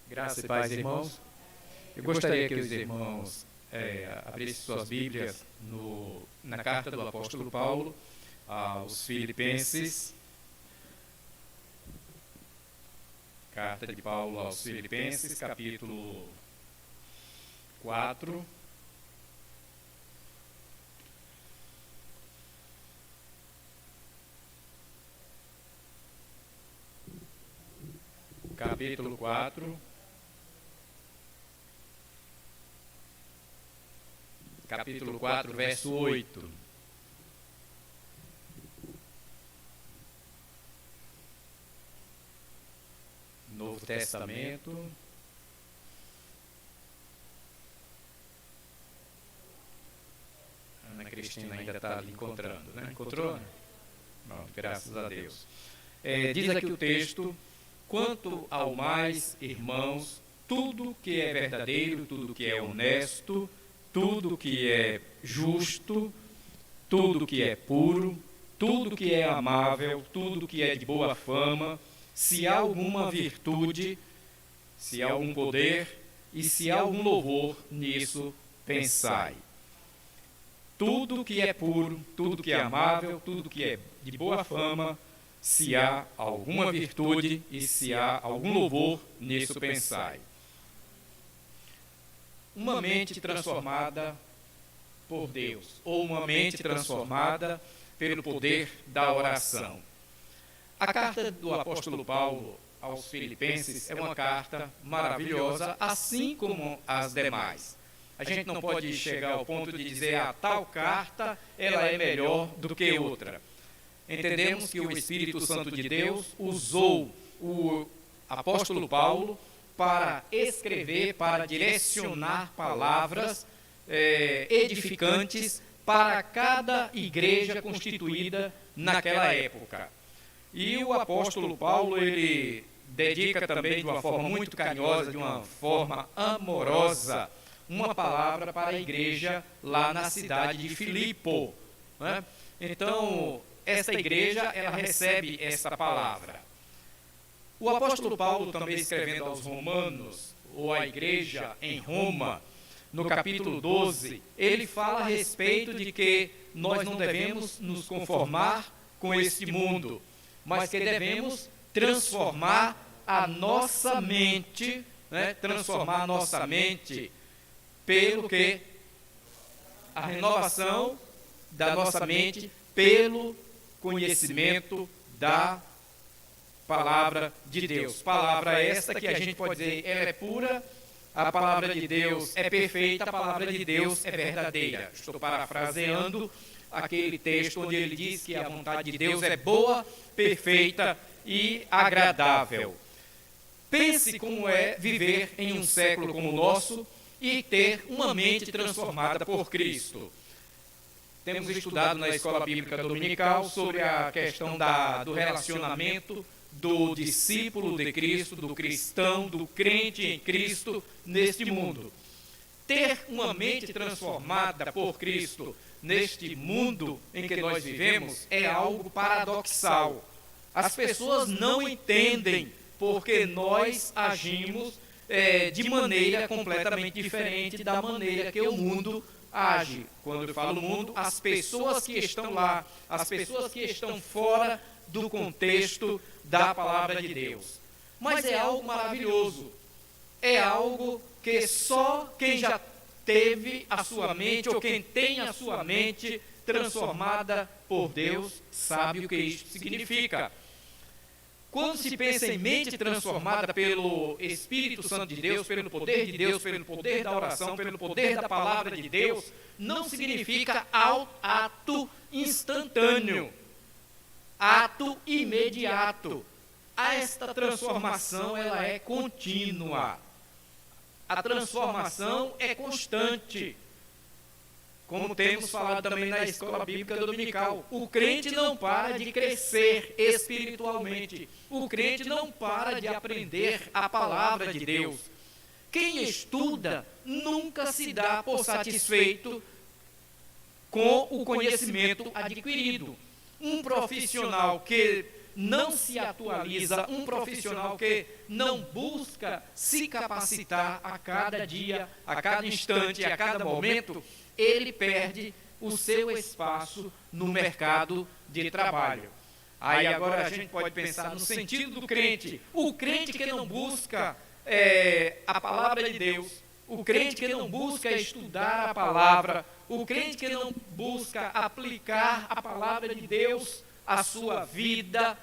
Graças e paz, irmãos. Eu gostaria que os irmãos abrissem suas Bíblias na carta do apóstolo Paulo aos Filipenses. Carta de Paulo aos Filipenses, capítulo 4. Capítulo 4. Capítulo 4, verso 8. Novo Testamento. Ana Cristina ainda está ali encontrando, né? Encontrou? Bom, graças a Deus. Diz aqui o texto: quanto ao mais, irmãos, tudo que é verdadeiro, tudo que é honesto, tudo que é justo, tudo que é puro, tudo que é amável, tudo que é de boa fama, se há alguma virtude, se há algum poder e se há algum louvor, nisso pensai. Tudo que é puro, tudo que é amável, tudo que é de boa fama, se há alguma virtude e se há algum louvor, nisso pensai. Uma mente transformada por Deus, ou uma mente transformada pelo poder da oração. A carta do apóstolo Paulo aos Filipenses é uma carta maravilhosa, assim como as demais. A gente não pode chegar ao ponto de dizer a tal carta ela é melhor do que outra. Entendemos que o Espírito Santo de Deus usou o apóstolo Paulo para escrever, para direcionar palavras edificantes para cada igreja constituída naquela época. E o apóstolo Paulo, ele dedica também de uma forma muito carinhosa, de uma forma amorosa, uma palavra para a igreja lá na cidade de Filipo, né? Então, essa igreja, ela recebe essa palavra. O apóstolo Paulo, também escrevendo aos Romanos, ou à igreja em Roma, no capítulo 12, ele fala a respeito de que nós não devemos nos conformar com este mundo, mas que devemos transformar a nossa mente, né? Transformar a nossa mente pelo que? A renovação da nossa mente pelo conhecimento da palavra de Deus. Palavra esta que a gente pode dizer, ela é pura, a palavra de Deus é perfeita, a palavra de Deus é verdadeira. Estou parafraseando aquele texto onde ele diz que a vontade de Deus é boa, perfeita e agradável. Pense como é viver em um século como o nosso e ter uma mente transformada por Cristo. Temos estudado na Escola Bíblica Dominical sobre a questão do relacionamento do discípulo de Cristo, do cristão, do crente em Cristo neste mundo. Ter uma mente transformada por Cristo neste mundo em que nós vivemos é algo paradoxal. As pessoas não entendem porque nós agimos de maneira completamente diferente da maneira que o mundo age. Quando eu falo mundo, as pessoas que estão lá, as pessoas que estão fora do contexto da palavra de Deus. Mas é algo maravilhoso. É algo que só quem já teve a sua mente, ou quem tem a sua mente transformada por Deus, sabe o que isso significa. Quando se pensa em mente transformada pelo Espírito Santo de Deus, pelo poder de Deus, pelo poder da oração, pelo poder da palavra de Deus, não significa ato instantâneo, ato imediato. Esta transformação, ela é contínua. A transformação é constante. Como temos falado também na Escola Bíblica Dominical, o crente não para de crescer espiritualmente. O crente não para de aprender a palavra de Deus. Quem estuda nunca se dá por satisfeito com o conhecimento adquirido. Um profissional que não se atualiza, um profissional que não busca se capacitar a cada dia, a cada instante, a cada momento, ele perde o seu espaço no mercado de trabalho. Aí agora a gente pode pensar no sentido do crente. O crente que não busca a palavra de Deus, o crente que não busca estudar a palavra, o crente que não busca aplicar a palavra de Deus à sua vida,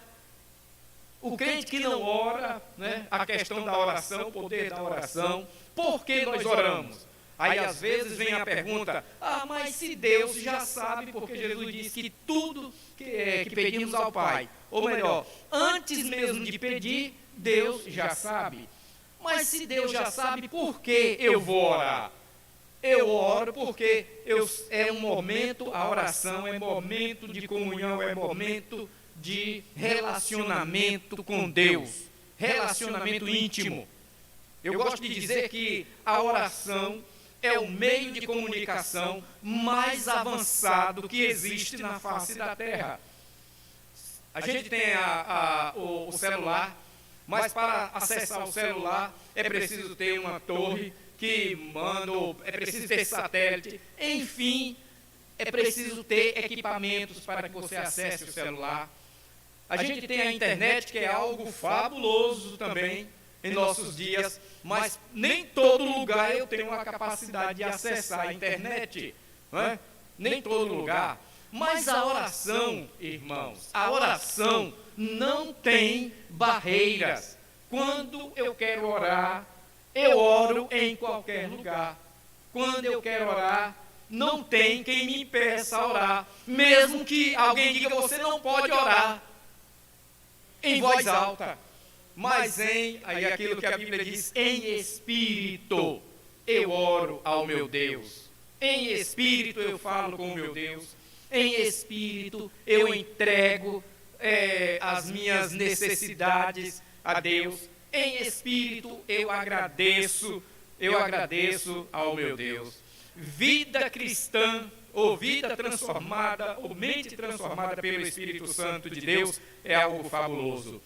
o crente que não ora, né, a questão da oração, o poder da oração. Por que nós oramos? Aí às vezes vem a pergunta, mas se Deus já sabe, porque Jesus disse que tudo que pedimos ao Pai, ou melhor, antes mesmo de pedir, Deus já sabe. Mas se Deus já sabe, por que eu vou orar? Eu oro porque é um momento, a oração é momento de comunhão, é momento de relacionamento com Deus, relacionamento íntimo. Eu gosto de dizer que a oração é o meio de comunicação mais avançado que existe na face da Terra. A gente tem o celular, mas para acessar o celular é preciso ter uma torre que manda, é preciso ter satélite, enfim, é preciso ter equipamentos para que você acesse o celular. A gente tem a internet, que é algo fabuloso também em nossos dias, mas nem todo lugar eu tenho a capacidade de acessar a internet, não é? Nem todo lugar. Mas a oração, irmãos, a oração não tem barreiras. Quando eu quero orar, eu oro em qualquer lugar. Quando eu quero orar, não tem quem me impeça a orar. Mesmo que alguém diga, você não pode orar em voz alta. Mas aí aquilo que a Bíblia diz, em espírito eu oro ao meu Deus. Em espírito eu falo com o meu Deus. Em espírito eu entrego as minhas necessidades a Deus. Em espírito eu agradeço ao meu Deus. Vida cristã, ou vida transformada, ou mente transformada pelo Espírito Santo de Deus, é algo fabuloso.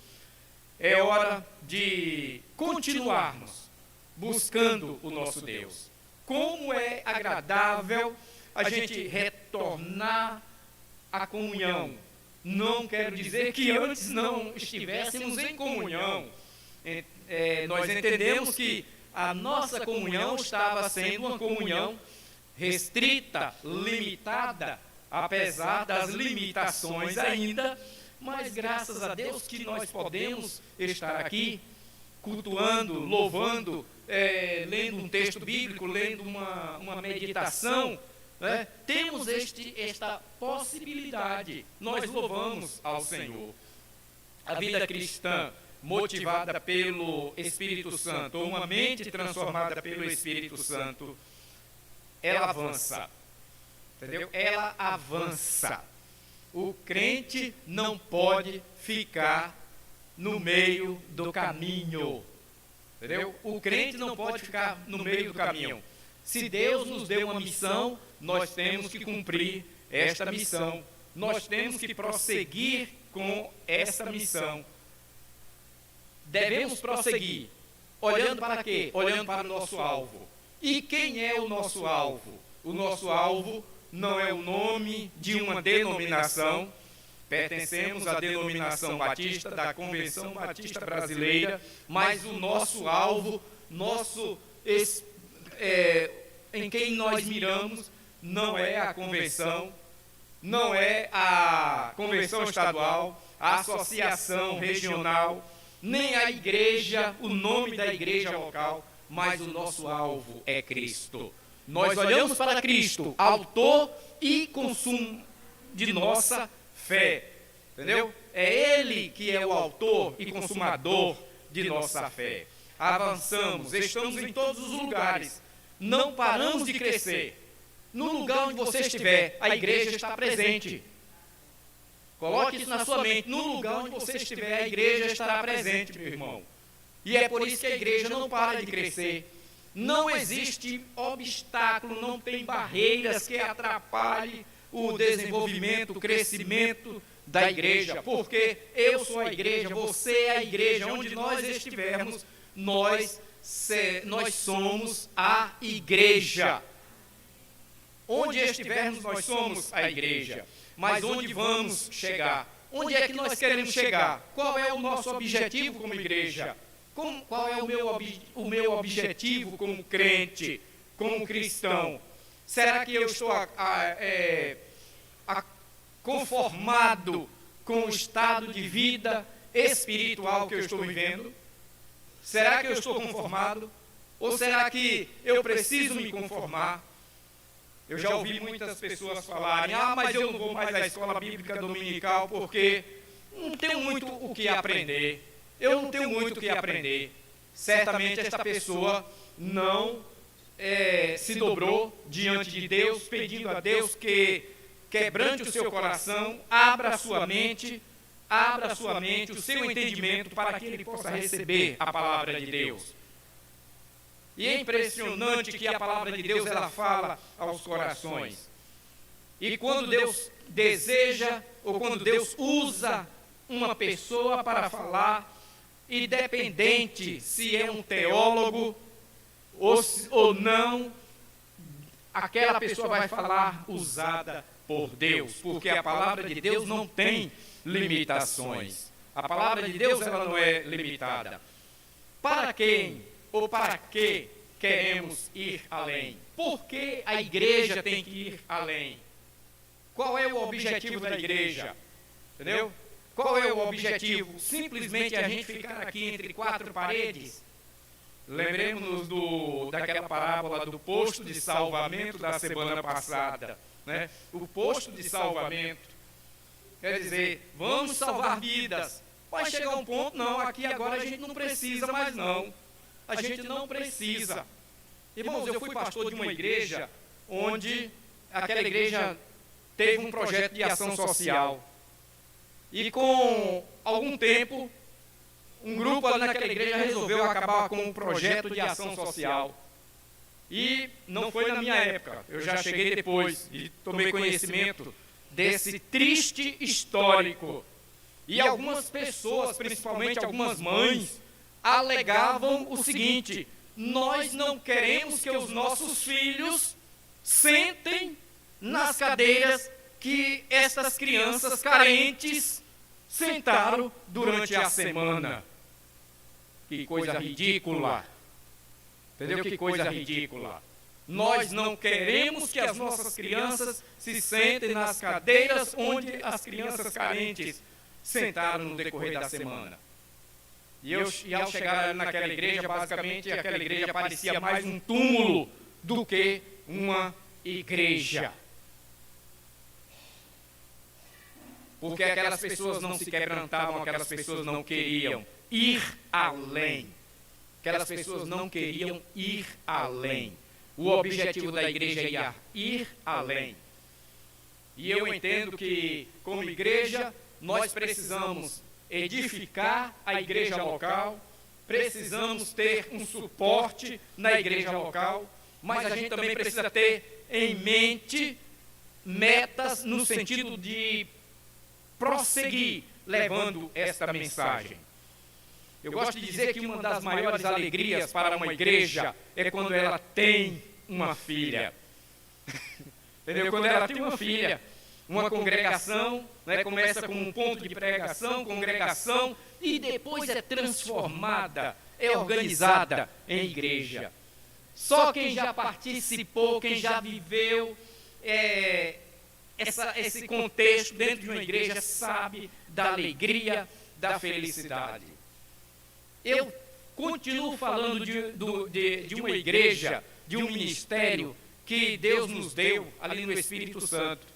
É hora de continuarmos buscando o nosso Deus. Como é agradável a gente retornar à comunhão. Não quero dizer que antes não estivéssemos em comunhão. Nós entendemos que a nossa comunhão estava sendo uma comunhão restrita, limitada, apesar das limitações ainda. Mas graças a Deus que nós podemos estar aqui cultuando, louvando, lendo um texto bíblico, lendo uma meditação, né? Temos esta possibilidade. Nós louvamos ao Senhor. A vida cristã motivada pelo Espírito Santo, ou uma mente transformada pelo Espírito Santo, ela avança. Entendeu? Ela avança. O crente não pode ficar no meio do caminho. Entendeu? O crente não pode ficar no meio do caminho. Se Deus nos deu uma missão, nós temos que cumprir esta missão. Nós temos que prosseguir com esta missão. Devemos prosseguir. Olhando para quê? Olhando para o nosso alvo. E quem é o nosso alvo? O nosso alvo não é o nome de uma denominação. Pertencemos à denominação batista, da Convenção Batista Brasileira, mas o nosso alvo, em quem nós miramos, não é a convenção, não é a convenção estadual, a associação regional, nem a igreja, o nome da igreja local, mas o nosso alvo é Cristo. Nós olhamos para Cristo, autor e consumo de nossa fé, entendeu? É Ele que é o autor e consumador de nossa fé. Avançamos, estamos em todos os lugares, não paramos de crescer. No lugar onde você estiver, a igreja está presente. Coloque isso na sua mente. No lugar onde você estiver, a igreja estará presente, meu irmão. E é por isso que a igreja não para de crescer. Não existe obstáculo, não tem barreiras que atrapalhem o desenvolvimento, o crescimento da igreja, porque eu sou a igreja, você é a igreja, onde nós estivermos, nós somos a igreja. Onde estivermos, nós somos a igreja. Mas onde vamos chegar? Onde é que nós queremos chegar? Qual é o nosso objetivo como igreja? Qual é o meu objetivo como crente, como cristão? Será que eu estou conformado com o estado de vida espiritual que eu estou vivendo? Será que eu estou conformado? Ou será que eu preciso me conformar? Eu já ouvi muitas pessoas falarem, mas eu não vou mais à escola bíblica dominical porque não tenho muito o que aprender. Eu não tenho muito o que aprender. Certamente esta pessoa não se dobrou diante de Deus, pedindo a Deus que quebrante o seu coração, abra a sua mente, o seu entendimento para que ele possa receber a palavra de Deus. E é impressionante que a palavra de Deus, ela fala aos corações. E quando Deus deseja, ou quando Deus usa uma pessoa para falar, independente se é um teólogo ou não, aquela pessoa vai falar usada por Deus, porque a palavra de Deus não tem limitações. A palavra de Deus, ela não é limitada. Para quem ou para que queremos ir além? Por que a igreja tem que ir além? Qual é o objetivo da igreja? Entendeu? Qual é o objetivo? Simplesmente a gente ficar aqui entre quatro paredes? Lembremos-nos daquela parábola do posto de salvamento da semana passada, né? O posto de salvamento, quer dizer, vamos salvar vidas. Vai chegar um ponto, não, aqui agora a gente não precisa mais não. A gente não precisa. Irmãos, eu fui pastor de uma igreja onde aquela igreja teve um projeto de ação social. E com algum tempo, um grupo ali naquela igreja resolveu acabar com um projeto de ação social. E não foi na minha época, eu já cheguei depois e tomei conhecimento desse triste histórico. E algumas pessoas, principalmente algumas mães, alegavam o seguinte: nós não queremos que os nossos filhos sentem nas cadeiras que essas crianças carentes sentaram durante a semana. Que coisa ridícula. Entendeu? Que coisa ridícula. Nós não queremos que as nossas crianças se sentem nas cadeiras onde as crianças carentes sentaram no decorrer da semana. E ao chegar naquela igreja, basicamente, aquela igreja parecia mais um túmulo do que uma igreja. Porque aquelas pessoas não se quebrantavam, aquelas pessoas não queriam ir além. Aquelas pessoas não queriam ir além. O objetivo da igreja é ir além. E eu entendo que, como igreja, nós precisamos edificar a igreja local, precisamos ter um suporte na igreja local, mas a gente também precisa ter em mente metas no sentido de prosseguir levando esta mensagem. Eu gosto de dizer que uma das maiores alegrias para uma igreja é quando ela tem uma filha. Entendeu? Quando ela tem uma filha, uma congregação, né, começa com um ponto de pregação, congregação, e depois é transformada, é organizada em igreja. Só quem já participou, quem já viveu esse contexto dentro de uma igreja sabe da alegria, da felicidade. Eu continuo falando de uma igreja, de um ministério que Deus nos deu ali no Espírito Santo,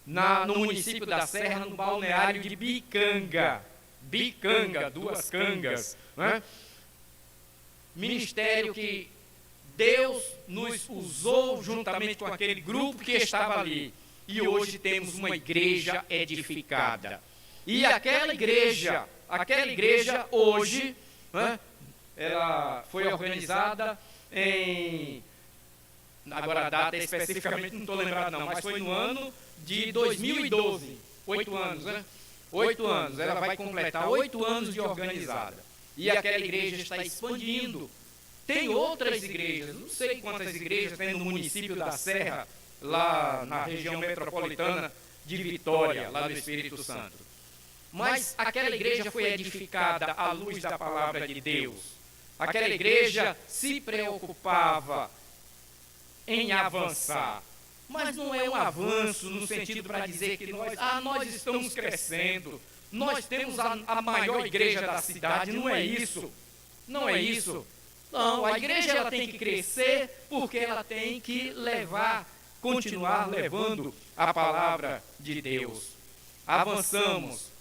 no município da Serra, no balneário de Bicanga, 2 cangas, né? Ministério que Deus nos usou juntamente com aquele grupo que estava ali. E hoje temos uma igreja edificada. E aquela igreja hoje, né, ela foi organizada em... Agora a data especificamente não estou lembrado não, mas foi no ano de 2012. 8 anos, né? 8 anos, ela vai completar 8 anos de organizada. E aquela igreja está expandindo. Tem outras igrejas, não sei quantas igrejas tem no município da Serra, lá na região metropolitana de Vitória, lá no Espírito Santo. Mas aquela igreja foi edificada à luz da palavra de Deus. Aquela igreja se preocupava em avançar. Mas não é um avanço no sentido para dizer que nós estamos crescendo, nós temos a maior igreja da cidade. Não é isso. Não é isso. Não, a igreja ela tem que crescer porque ela tem que continuar levando a palavra de Deus. Avançamos.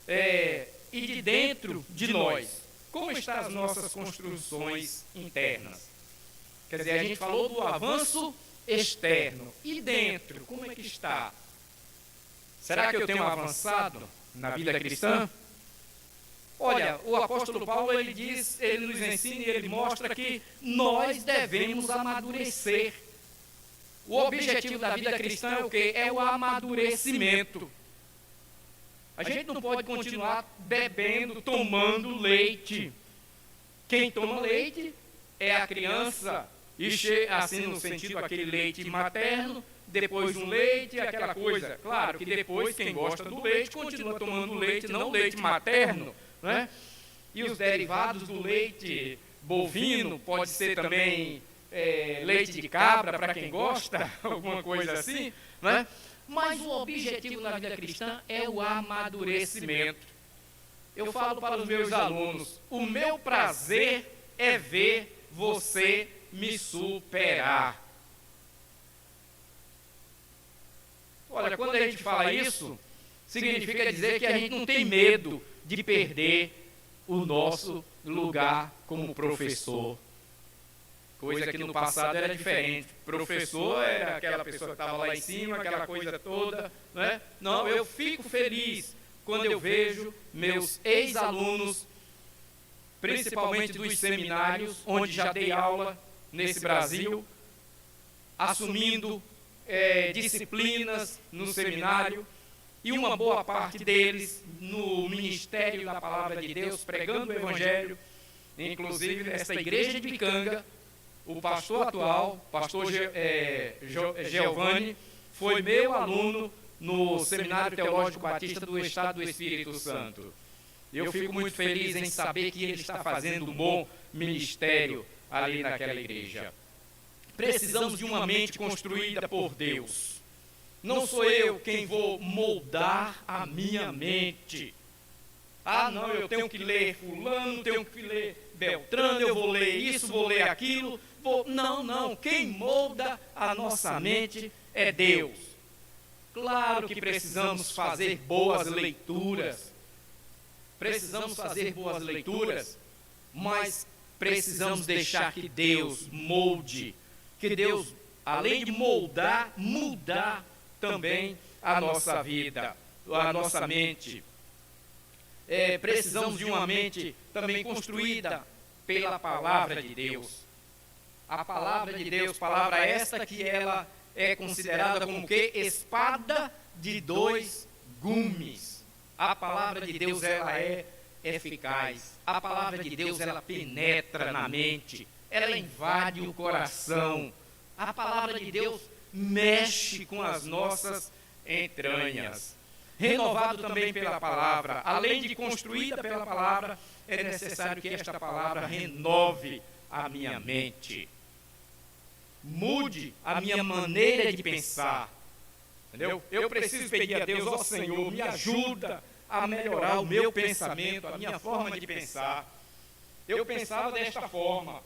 E de dentro de nós, como estão as nossas construções internas? Quer dizer, a gente falou do avanço externo. E dentro, como é que está? Será que eu tenho avançado na vida cristã? Olha, o apóstolo Paulo, ele nos ensina e ele mostra que nós devemos amadurecer. O objetivo da vida cristã é o quê? É o amadurecimento. A gente não pode continuar bebendo, tomando leite. Quem toma leite é a criança, e assim no sentido aquele leite materno, depois um leite, aquela coisa. Claro que depois quem gosta do leite continua tomando leite, não leite materno, né? E os derivados do leite bovino, pode ser também leite de cabra, para quem gosta, alguma coisa assim, né? Mas o objetivo da vida cristã é o amadurecimento. Eu falo para os meus alunos, o meu prazer é ver você me superar. Olha, quando a gente fala isso, significa dizer que a gente não tem medo de perder o nosso lugar como professor. Coisa que no passado era diferente. Professor era aquela pessoa que estava lá em cima, aquela coisa toda, né? Não, eu fico feliz quando eu vejo meus ex-alunos, principalmente dos seminários, onde já dei aula nesse Brasil, assumindo disciplinas no seminário, e uma boa parte deles no ministério da palavra de Deus, pregando o Evangelho. Inclusive, nesta igreja de Picanga, o pastor atual, pastor Giovanni, foi meu aluno no Seminário Teológico Batista do Estado do Espírito Santo. Eu fico muito feliz em saber que ele está fazendo um bom ministério ali naquela igreja. Precisamos de uma mente construída por Deus. Não sou eu quem vou moldar a minha mente. Ah, não, eu tenho que ler fulano, tenho que ler Beltrano, eu vou ler isso, vou ler aquilo. Não. Quem molda a nossa mente é Deus. Claro que precisamos fazer boas leituras. Mas precisamos deixar que Deus molde. Que Deus, além de moldar, mudar também a nossa vida, a nossa mente. Precisamos de uma mente também construída pela palavra de Deus. A palavra de Deus, palavra esta que ela é considerada como que espada de dois gumes. A palavra de Deus, ela é eficaz. A palavra de Deus, ela penetra na mente, ela invade o coração. A palavra de Deus mexe com as nossas entranhas. Renovado também pela palavra, além de construída pela palavra, é necessário que esta palavra renove a minha mente. Mude a minha maneira de pensar. Entendeu? Eu preciso pedir a Deus, ó Senhor, me ajuda a melhorar o meu pensamento, a minha forma de pensar. Eu pensava desta forma,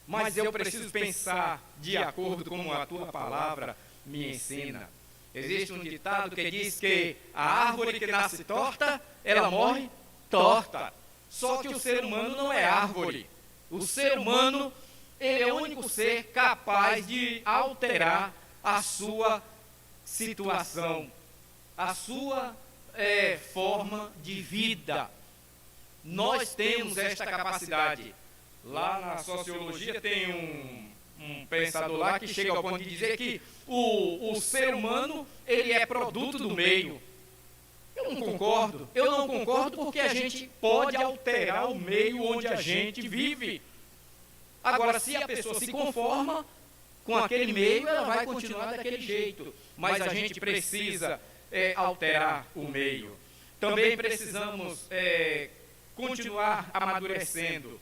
mas eu preciso pensar de acordo com a tua palavra me ensina. Existe um ditado que diz que a árvore que nasce torta, ela morre torta. Só que o ser humano não é árvore. O ser humano, ele é o único ser capaz de alterar a sua situação, a sua forma de vida. Nós temos esta capacidade. Lá na sociologia tem um pensador lá que chega ao ponto de dizer que o ser humano, ele é produto do meio. Eu não concordo. Eu não concordo porque a gente pode alterar o meio onde a gente vive. Agora, se a pessoa se conforma com aquele meio, ela vai continuar daquele jeito. Mas a gente precisa alterar o meio. Também precisamos continuar amadurecendo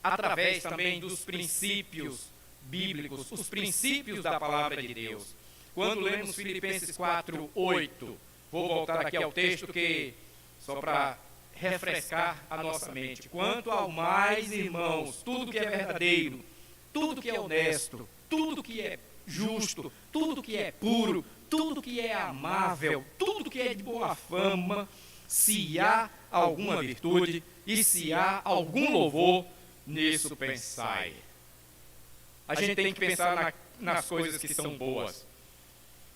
através também dos princípios bíblicos, os princípios da palavra de Deus. Quando lemos Filipenses 4:8, vou voltar aqui ao texto só para refrescar a nossa mente. Quanto ao mais, irmãos, tudo que é verdadeiro, tudo que é honesto, tudo que é justo, tudo que é puro, tudo que é amável, tudo que é de boa fama, se há alguma virtude e se há algum louvor, nisso pensai. A gente tem que pensar nas coisas que são boas.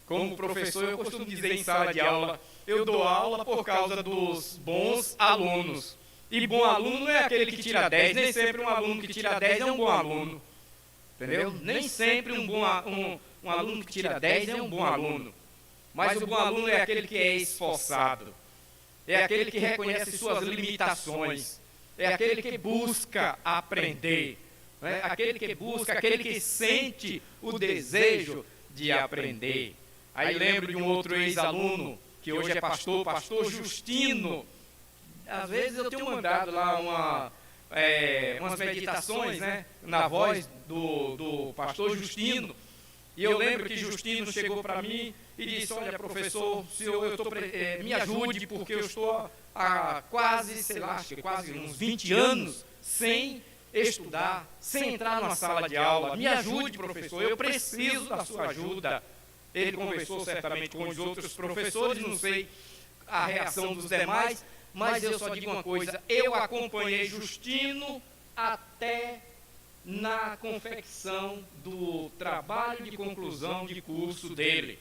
Como professor, eu costumo dizer em sala de aula, eu dou aula por causa dos bons alunos. E bom aluno não é aquele que tira 10, nem sempre um aluno que tira 10 é um bom aluno. Entendeu? Nem sempre um aluno que tira 10 é um bom aluno. Mas o bom aluno é aquele que é esforçado. É aquele que reconhece suas limitações. É aquele que busca aprender. É aquele que busca, aquele que sente o desejo de aprender. Aí lembro de um outro ex-aluno, que hoje é pastor Justino. Às vezes eu tenho mandado lá umas meditações, né, na voz do pastor Justino. E eu lembro que Justino chegou para mim e disse: olha, professor, me ajude, porque eu estou há quase uns 20 anos sem estudar, sem entrar numa sala de aula. Me ajude, professor, eu preciso da sua ajuda. Ele conversou certamente com os outros professores, não sei a reação dos demais, mas eu só digo uma coisa: eu acompanhei Justino até na confecção do trabalho de conclusão de curso dele.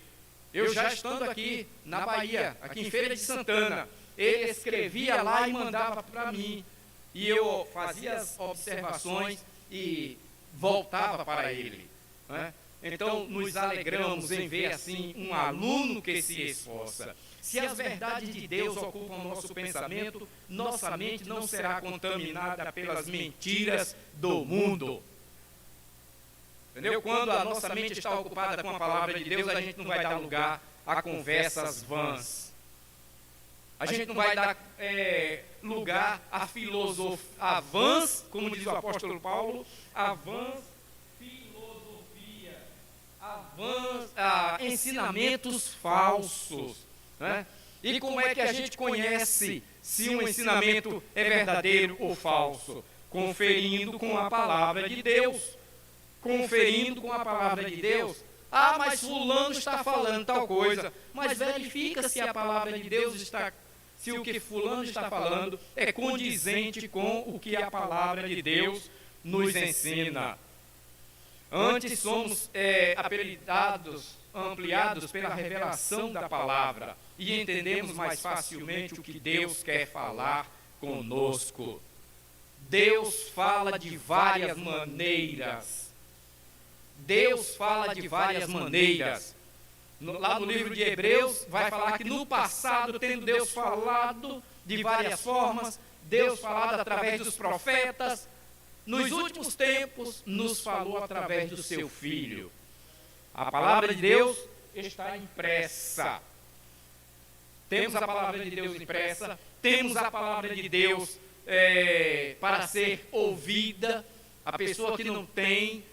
Eu já estando aqui na Bahia, aqui em Feira de Santana, ele escrevia lá e mandava para mim. E eu fazia as observações e voltava para ele, né? Então, nos alegramos em ver assim um aluno que se esforça. Se as verdades de Deus ocupam nosso pensamento, nossa mente não será contaminada pelas mentiras do mundo. Entendeu? Quando a nossa mente está ocupada com a palavra de Deus, a gente não vai dar lugar a conversas vãs. A gente não vai dar lugar a filosofia, vãs, como diz o apóstolo Paulo, a vãs filosofia, a ensinamentos falsos, né? E como é que a gente conhece se um ensinamento é verdadeiro ou falso? Conferindo com a palavra de Deus. Conferindo com a palavra de Deus. Ah, mas fulano está falando tal coisa. Mas verifica se a palavra de Deus está, se o que fulano está falando é condizente com o que a palavra de Deus nos ensina. Antes somos ampliados pela revelação da palavra e entendemos mais facilmente o que Deus quer falar conosco. Deus fala de várias maneiras. Deus fala de várias maneiras. Lá no livro de Hebreus vai falar que no passado, tendo Deus falado de várias formas, Deus falado através dos profetas, nos últimos tempos nos falou através do seu Filho. A palavra de Deus está impressa. Temos a palavra de Deus impressa, temos a palavra de Deus para ser ouvida. A pessoa que não tem,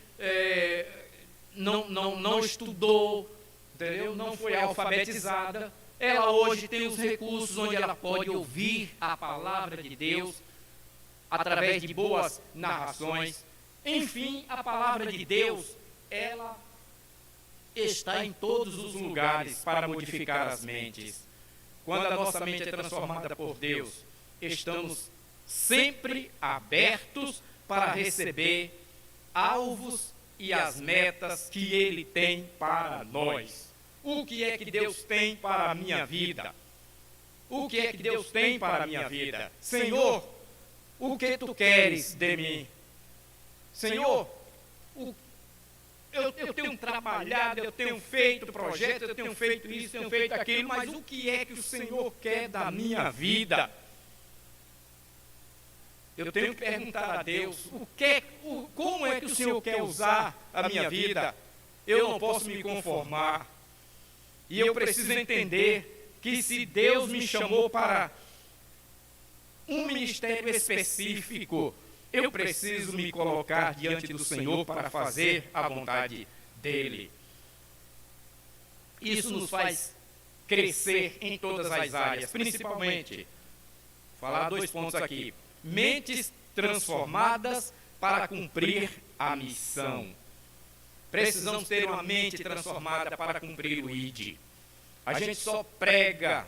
não estudou, entendeu? Não foi alfabetizada, ela hoje tem os recursos onde ela pode ouvir a palavra de Deus através de boas narrações. Enfim, a palavra de Deus, ela está em todos os lugares para modificar as mentes. Quando a nossa mente é transformada por Deus, estamos sempre abertos para receber alvos e as metas que Ele tem para nós. O que é que Deus tem para a minha vida? O que é que Deus tem para a minha vida? Senhor, o que Tu queres de mim? Senhor, eu tenho trabalhado, eu tenho feito projetos, eu tenho feito isso, tenho feito aquilo, mas o que é que o Senhor quer da minha vida? Eu tenho que perguntar a Deus, como é que o Senhor quer usar a minha vida? Eu não posso me conformar. E eu preciso entender que se Deus me chamou para um ministério específico, eu preciso me colocar diante do Senhor para fazer a vontade dEle. Isso nos faz crescer em todas as áreas, principalmente, vou falar 2 pontos aqui. Mentes transformadas para cumprir a missão. Precisamos ter uma mente transformada para cumprir o ID. A gente só prega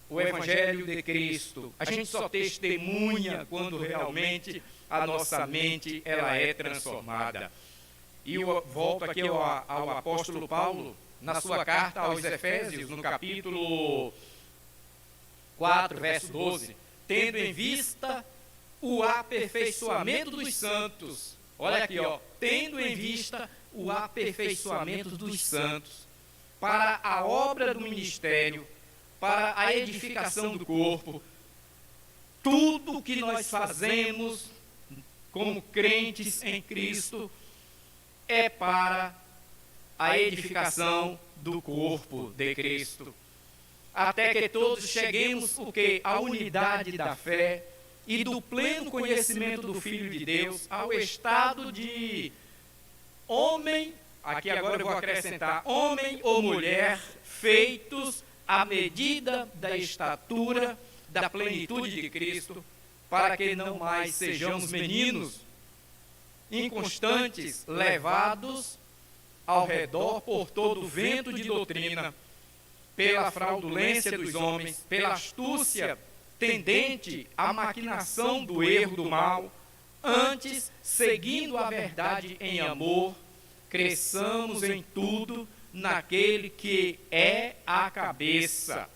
o Evangelho de Cristo. A gente só testemunha quando realmente a nossa mente ela é transformada. E eu volto aqui ao apóstolo Paulo, na sua carta aos Efésios, no capítulo 4, verso 12. Tendo em vista o aperfeiçoamento dos santos. Olha aqui, tendo em vista o aperfeiçoamento dos santos, para a obra do ministério, para a edificação do corpo. Tudo que nós fazemos como crentes em Cristo é para a edificação do corpo de Cristo. Até que todos cheguemos à unidade da fé e do pleno conhecimento do Filho de Deus, ao estado de homem, aqui agora eu vou acrescentar, homem ou mulher, feitos à medida da estatura da plenitude de Cristo, para que não mais sejamos meninos, inconstantes, levados ao redor por todo o vento de doutrina, pela fraudulência dos homens, pela astúcia tendente à maquinação do erro do mal, antes, seguindo a verdade em amor, cresçamos em tudo naquele que é a cabeça,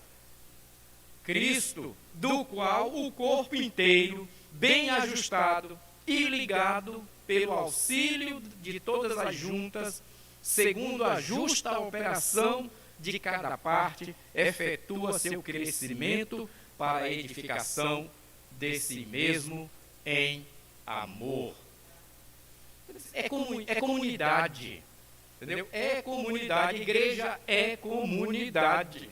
Cristo, do qual o corpo inteiro, bem ajustado e ligado pelo auxílio de todas as juntas, segundo a justa operação de cada parte, efetua seu crescimento para a edificação de si mesmo em amor. É comunidade, entendeu? É comunidade, igreja é comunidade.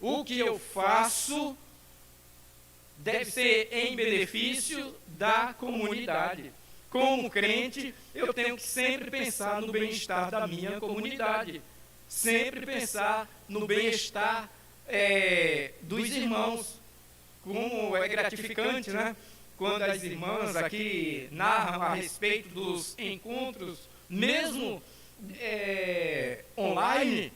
O que eu faço deve ser em benefício da comunidade. Como crente, eu tenho que sempre pensar no bem-estar da minha comunidade. Sempre pensar no bem-estar dos irmãos. Como é gratificante, né? Quando as irmãs aqui narram a respeito dos encontros, mesmo online.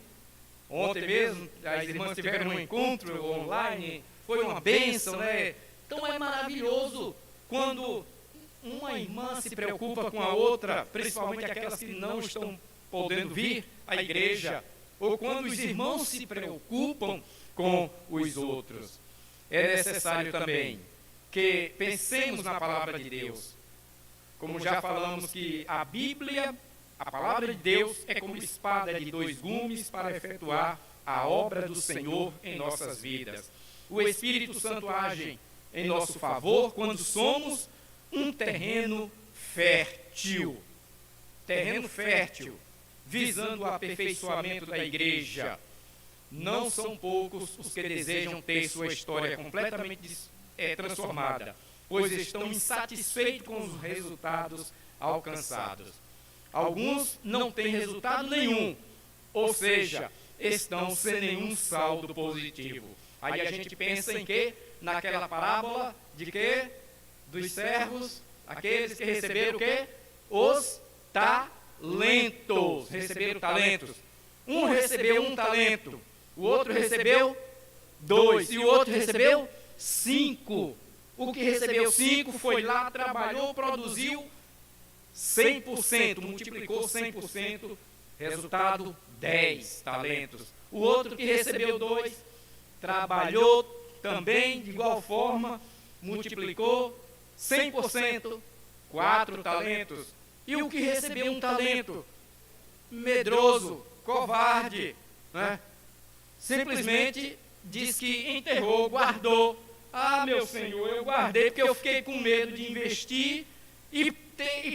Ontem mesmo, as irmãs tiveram um encontro online, foi uma bênção, né? Então é maravilhoso quando uma irmã se preocupa com a outra, principalmente aquelas que não estão podendo vir à igreja, ou quando os irmãos se preocupam com os outros. É necessário também que pensemos na palavra de Deus. Como já falamos que a Bíblia, a palavra de Deus, é como espada de 2 gumes para efetuar a obra do Senhor em nossas vidas. O Espírito Santo age em nosso favor quando somos um terreno fértil. Terreno fértil, visando o aperfeiçoamento da igreja. Não são poucos os que desejam ter sua história completamente transformada, pois estão insatisfeitos com os resultados alcançados. Alguns não têm resultado nenhum, ou seja, estão sem nenhum saldo positivo. Aí a gente pensa em quê? Naquela parábola de quê? Dos servos, aqueles que receberam o quê? Os talentos. Receberam talentos. Um recebeu 1 talento, o outro recebeu 2, e o outro recebeu 5. O que recebeu 5 foi lá, trabalhou, produziu 100%, multiplicou 100%, resultado 10 talentos. O outro que recebeu 2, trabalhou também de igual forma, multiplicou 100%, 4 talentos. E o que recebeu 1 talento, medroso, covarde, né? Simplesmente diz que enterrou, guardou. Ah, meu Senhor, eu guardei porque eu fiquei com medo de investir e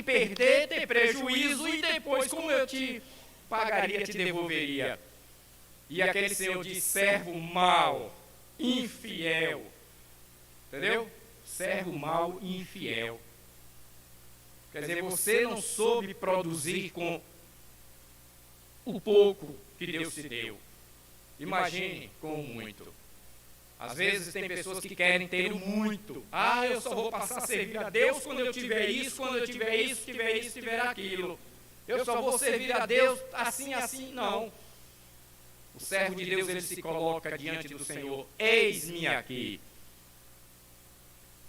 perder, ter prejuízo, e depois, como eu te pagaria, te devolveria. E aquele Senhor diz: servo mau, infiel. Entendeu? Servo mau e infiel. Quer dizer, você não soube produzir com o pouco que Deus te deu. Imagine com o muito. Às vezes tem pessoas que querem ter o muito. Ah, eu só vou passar a servir a Deus quando eu tiver isso, quando eu tiver isso, tiver isso, tiver aquilo. Eu só vou servir a Deus assim, assim. Não. O servo de Deus, ele se coloca diante do Senhor: eis-me aqui.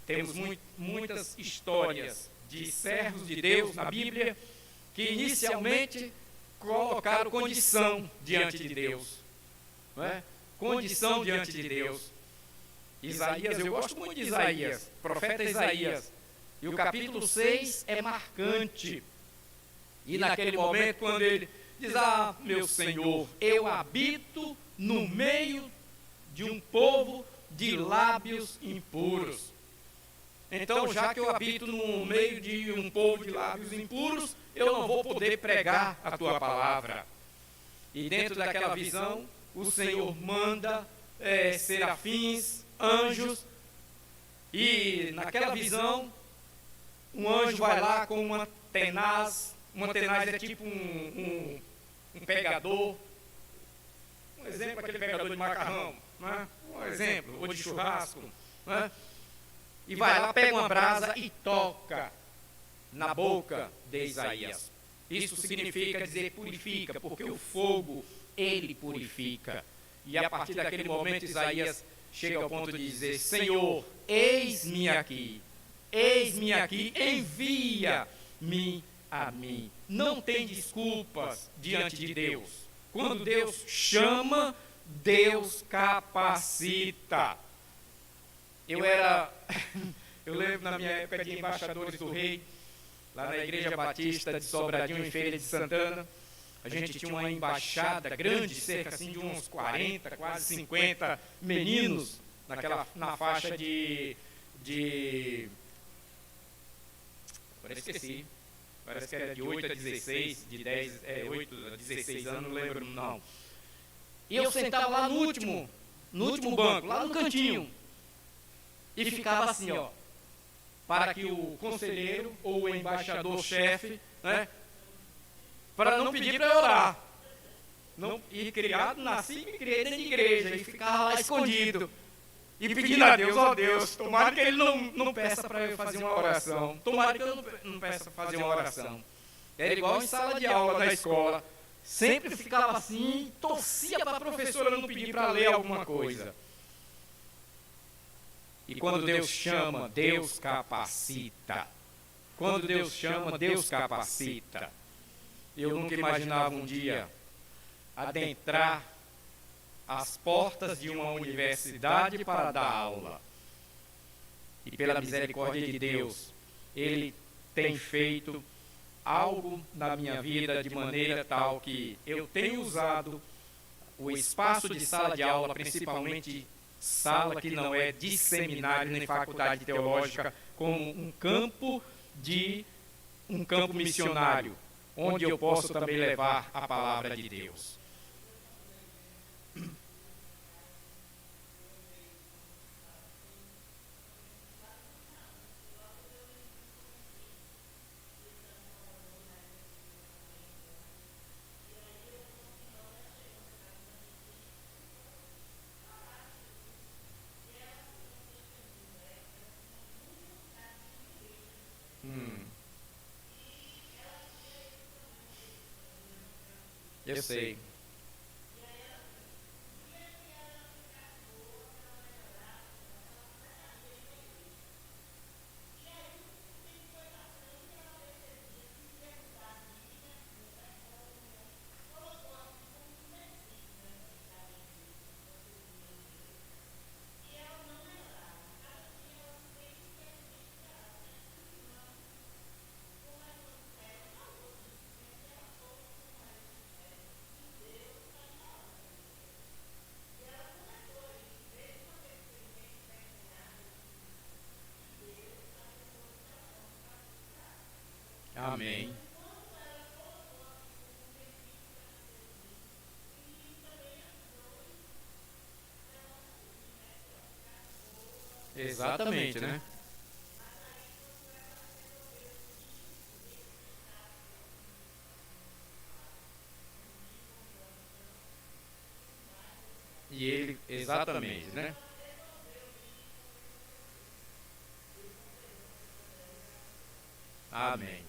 Temos muitas histórias de servos de Deus na Bíblia que inicialmente colocaram condição diante de Deus. Não é? Condição diante de Deus. Isaías, eu gosto muito de Isaías, profeta Isaías. E o capítulo 6 é marcante. E naquele momento, quando ele diz: ah, meu Senhor, eu habito no meio de um povo de lábios impuros. Então, já que eu habito no meio de um povo de lábios impuros, eu não vou poder pregar a tua palavra. E dentro daquela visão, o Senhor manda serafins, anjos, e naquela visão, um anjo vai lá com uma tenaz é tipo um pegador, um exemplo, aquele pegador de macarrão, né? Um exemplo, ou de churrasco, né? E vai lá, pega uma brasa e toca na boca de Isaías. Isso significa dizer purifica, porque o fogo, ele purifica. E a partir daquele momento, Isaías chega ao ponto de dizer: Senhor, eis-me aqui, envia-me a mim. Não tem desculpas diante de Deus. Quando Deus chama, Deus capacita. Eu lembro na minha época de embaixadores do rei, lá na Igreja Batista de Sobradinho, em Feira de Santana. A gente tinha uma embaixada grande, cerca assim, de uns 40, quase 50 meninos, na faixa de agora esqueci, parece que era de 8 a 16, de 8 a 16 anos, não lembro não. E eu sentava lá no último banco, lá no cantinho, e ficava assim, ó, para que o conselheiro ou o embaixador-chefe, né, para não pedir para eu orar. E nasci e me criei dentro de igreja, e ficava lá escondido, e pedindo a Deus: ó Deus, tomara que ele não peça para eu fazer uma oração, tomara que eu não peça para fazer uma oração. Era igual em sala de aula da escola, sempre ficava assim, torcia para a professora não pedir para ler alguma coisa. E quando Deus chama, Deus capacita. Quando Deus chama, Deus capacita. Eu nunca imaginava um dia adentrar as portas de uma universidade para dar aula. E pela misericórdia de Deus, Ele tem feito algo na minha vida de maneira tal que eu tenho usado o espaço de sala de aula, principalmente sala que não é de seminário nem faculdade teológica, como um campo missionário, onde eu posso também levar a palavra de Deus. Eu sei. Amém. Exatamente, né? E ele, exatamente, né? Amém.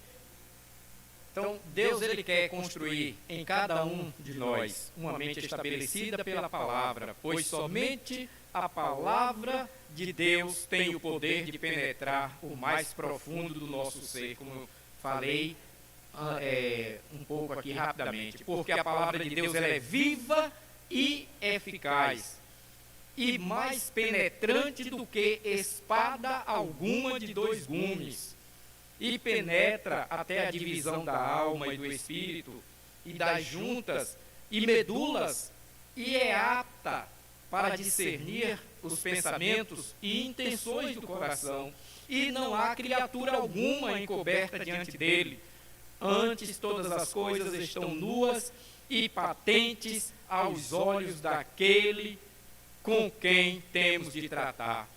Então, Deus ele quer construir em cada um de nós uma mente estabelecida pela palavra, pois somente a palavra de Deus tem o poder de penetrar o mais profundo do nosso ser, como eu falei um pouco aqui rapidamente, porque a palavra de Deus ela é viva e eficaz, e mais penetrante do que espada alguma de dois gumes, e penetra até a divisão da alma e do espírito, e das juntas e medulas, e é apta para discernir os pensamentos e intenções do coração, e não há criatura alguma encoberta diante dele. Antes todas as coisas estão nuas e patentes aos olhos daquele com quem temos de tratar.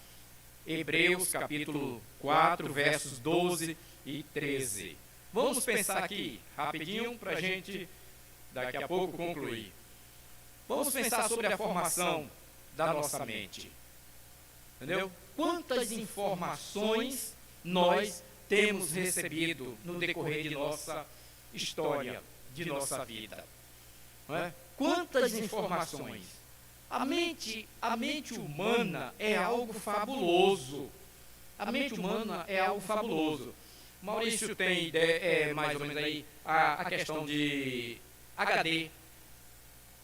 Hebreus capítulo 4, versos 12 e 13. Vamos pensar aqui, rapidinho, para a gente daqui a pouco concluir. Vamos pensar sobre a formação da nossa mente. Entendeu? Quantas informações nós temos recebido no decorrer de nossa história, de nossa vida? Não é? Quantas informações? A mente humana é algo fabuloso. A mente humana é algo fabuloso. Maurício tem mais ou menos aí a questão de HD.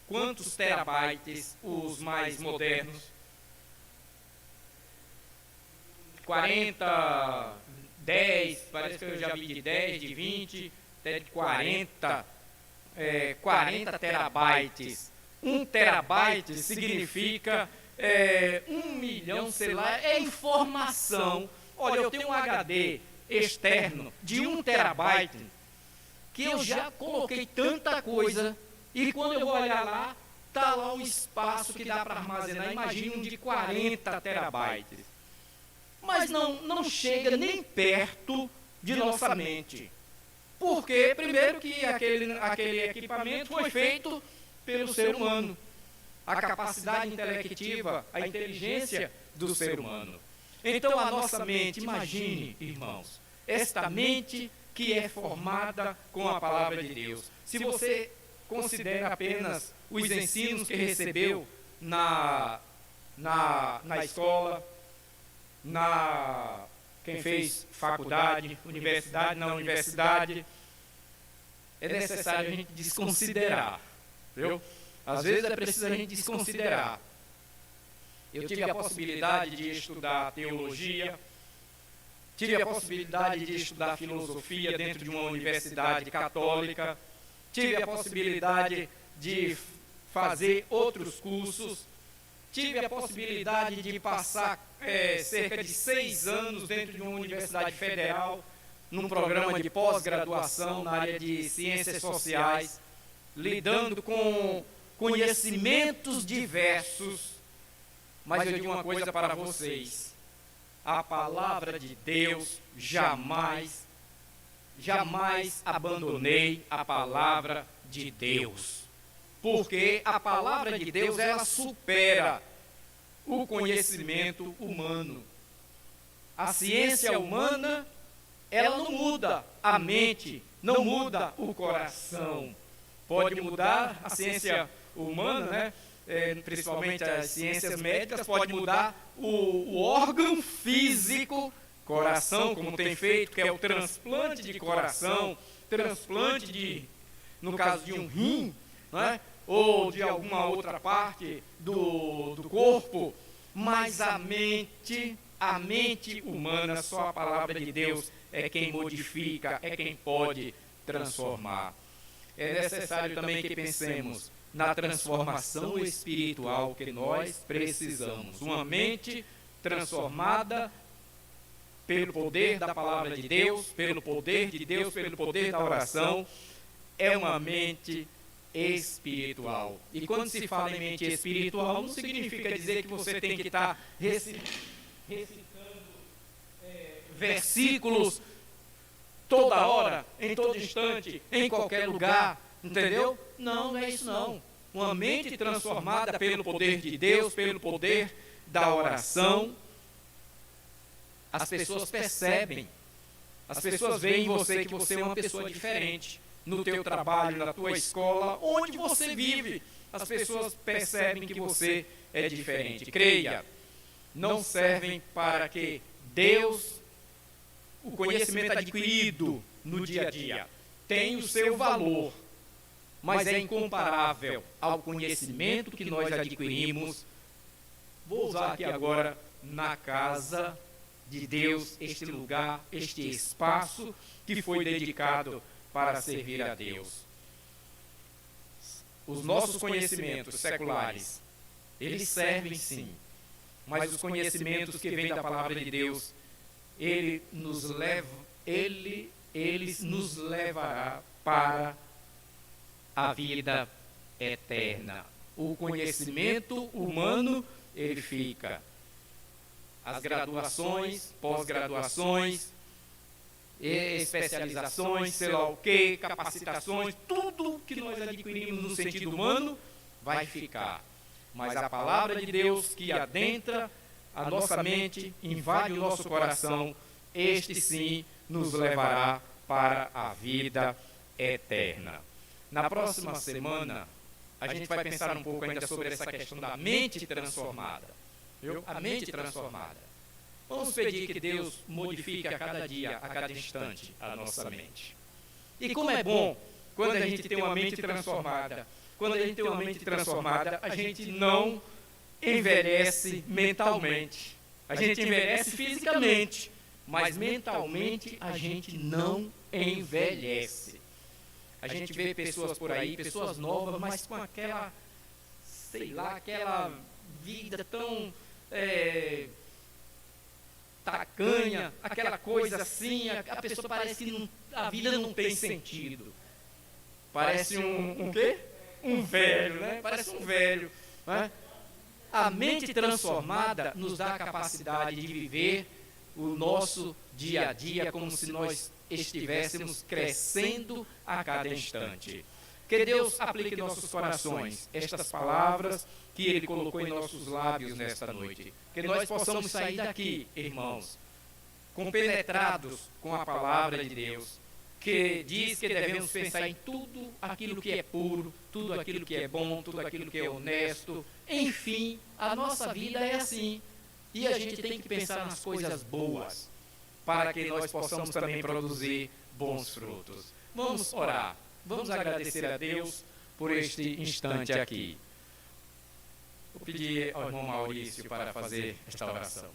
Quantos terabytes os mais modernos? 40, 10, parece que eu já vi de 10, de 20, até de 40, 40 terabytes. 1 terabyte significa 1 milhão, sei lá, é informação. Olha, eu tenho um HD externo de 1 terabyte que eu já coloquei tanta coisa e quando eu vou olhar lá, está lá o espaço que dá para armazenar. Imagine um de 40 terabytes. Mas não chega nem perto de nossa mente. Porque, primeiro, que aquele equipamento foi feito pelo ser humano. A capacidade intelectiva, a inteligência do ser humano. Então, a nossa mente, imagine, irmãos, esta mente que é formada com a palavra de Deus. Se você considera apenas os ensinos que recebeu na escola, quem fez faculdade, universidade, na universidade, é necessário a gente desconsiderar, viu? Às vezes é preciso a gente desconsiderar. Eu tive a possibilidade de estudar teologia, tive a possibilidade de estudar filosofia dentro de uma universidade católica, tive a possibilidade de fazer outros cursos, tive a possibilidade de passar cerca de 6 anos dentro de uma universidade federal, num programa de pós-graduação na área de ciências sociais, lidando com conhecimentos diversos. Mas eu digo uma coisa para vocês: a palavra de Deus jamais abandonei a palavra de Deus. Porque a palavra de Deus, ela supera o conhecimento humano. A ciência humana, ela não muda a mente, não muda o coração. Pode mudar a ciência humana, né? Principalmente as ciências médicas, pode mudar o órgão físico, coração, como tem feito, que é o transplante de coração, transplante no caso de um rim, né? Ou de alguma outra parte do corpo, mas a mente humana, só a palavra de Deus é quem modifica, é quem pode transformar. É necessário também que pensemos na transformação espiritual que nós precisamos. Uma mente transformada pelo poder da palavra de Deus, pelo poder de Deus, pelo poder da oração, é uma mente espiritual. E quando se fala em mente espiritual, não significa dizer que você tem que estar recitando versículos toda hora, em todo instante, em qualquer lugar, entendeu? Não, não é isso não. Uma mente transformada pelo poder de Deus, pelo poder da oração, as pessoas percebem, as pessoas veem em você que você é uma pessoa diferente. No teu trabalho, na tua escola, onde você vive, as pessoas percebem que você é diferente. Creia, não servem para que Deus, o conhecimento adquirido no dia a dia, tem o seu valor, mas é incomparável ao conhecimento que nós adquirimos. Vou usar aqui agora na casa de Deus, este lugar, este espaço que foi dedicado para servir a Deus. Os nossos conhecimentos seculares, eles servem sim, mas os conhecimentos que vêm da palavra de Deus, eles nos levará para a vida eterna. O conhecimento humano, ele fica. As graduações, pós-graduações, especializações, sei lá o que, capacitações, tudo que nós adquirimos no sentido humano vai ficar. Mas a palavra de Deus que adentra a nossa mente, invade o nosso coração, este sim nos levará para a vida eterna. Na próxima semana, a gente vai pensar um pouco ainda sobre essa questão da mente transformada. A mente transformada. Vamos pedir que Deus modifique a cada dia, a cada instante, a nossa mente. E como é bom quando a gente tem uma mente transformada. Quando a gente tem uma mente transformada, a gente não envelhece mentalmente. A gente envelhece fisicamente, mas mentalmente a gente não envelhece. A gente vê pessoas por aí, pessoas novas, mas com aquela, sei lá, aquela vida tão tacanha, aquela coisa assim, a pessoa parece que a vida não tem sentido. Parece um quê? Um velho, né? Parece um velho. Né? A mente transformada nos dá a capacidade de viver o nosso dia a dia como se nós estivéssemos crescendo a cada instante. Que Deus aplique em nossos corações estas palavras que Ele colocou em nossos lábios nesta noite. Que nós possamos sair daqui, irmãos, compenetrados com a palavra de Deus, que diz que devemos pensar em tudo aquilo que é puro, tudo aquilo que é bom, tudo aquilo que é honesto. Enfim, a nossa vida é assim. E a gente tem que pensar nas coisas boas, para que nós possamos também produzir bons frutos. Vamos orar. Vamos agradecer a Deus por este instante aqui. Vou pedir ao irmão Maurício para fazer esta oração.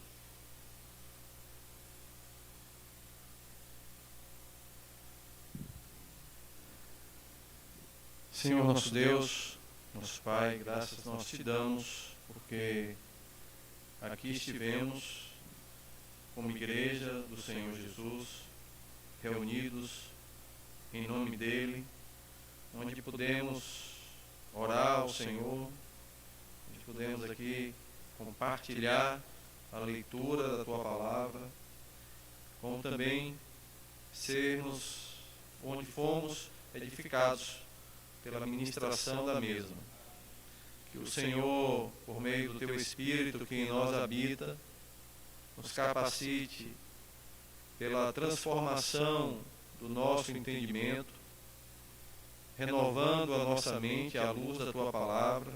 Senhor nosso Deus, nosso Pai, graças nós te damos, porque aqui estivemos como igreja do Senhor Jesus, reunidos em nome dEle, onde podemos orar ao Senhor, onde podemos aqui compartilhar a leitura da Tua Palavra, como também sermos onde fomos edificados pela ministração da mesma. Que o Senhor, por meio do Teu Espírito que em nós habita, nos capacite pela transformação do nosso entendimento, renovando a nossa mente à luz da Tua Palavra,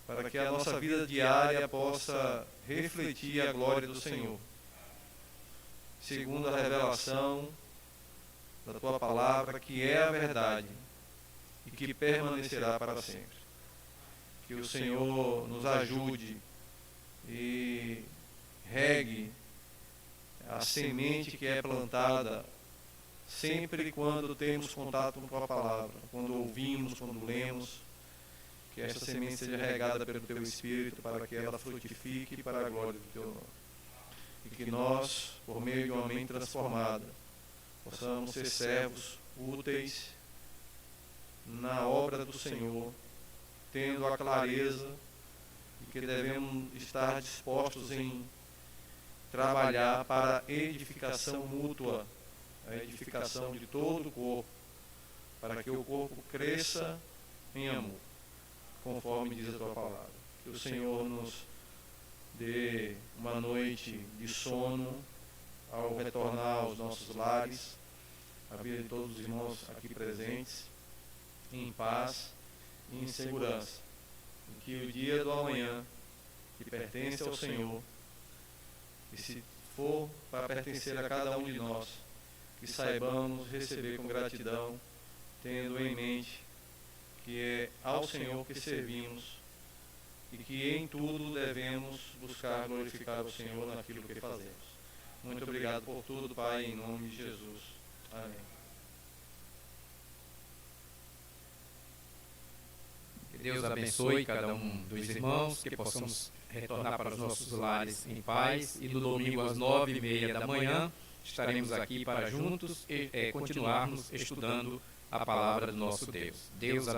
para que a nossa vida diária possa refletir a glória do Senhor, segundo a revelação da Tua Palavra, que é a verdade e que permanecerá para sempre. Que o Senhor nos ajude e regue a semente que é plantada sempre quando temos contato com a palavra, quando ouvimos, quando lemos, que esta semente seja regada pelo Teu Espírito para que ela frutifique para a glória do Teu nome. e que nós, por meio de uma mente transformada, possamos ser servos úteis na obra do Senhor, tendo a clareza de que devemos estar dispostos em trabalhar para a edificação mútua, a edificação de todo o corpo, para que o corpo cresça em amor, conforme diz a tua palavra. Que o Senhor nos dê uma noite de sono ao retornar aos nossos lares, a vida de todos os irmãos aqui presentes, em paz e em segurança. E que o dia do amanhã, que pertence ao Senhor, e se for para pertencer a cada um de nós, que saibamos receber com gratidão, tendo em mente que é ao Senhor que servimos e que em tudo devemos buscar glorificar o Senhor naquilo que fazemos. Muito obrigado por tudo, Pai, em nome de Jesus. Amém. Que Deus abençoe cada um dos irmãos, que possamos retornar para os nossos lares em paz, e no domingo às 9h30 da manhã estaremos aqui para juntos continuarmos estudando a palavra do nosso Deus. Deus abençoe.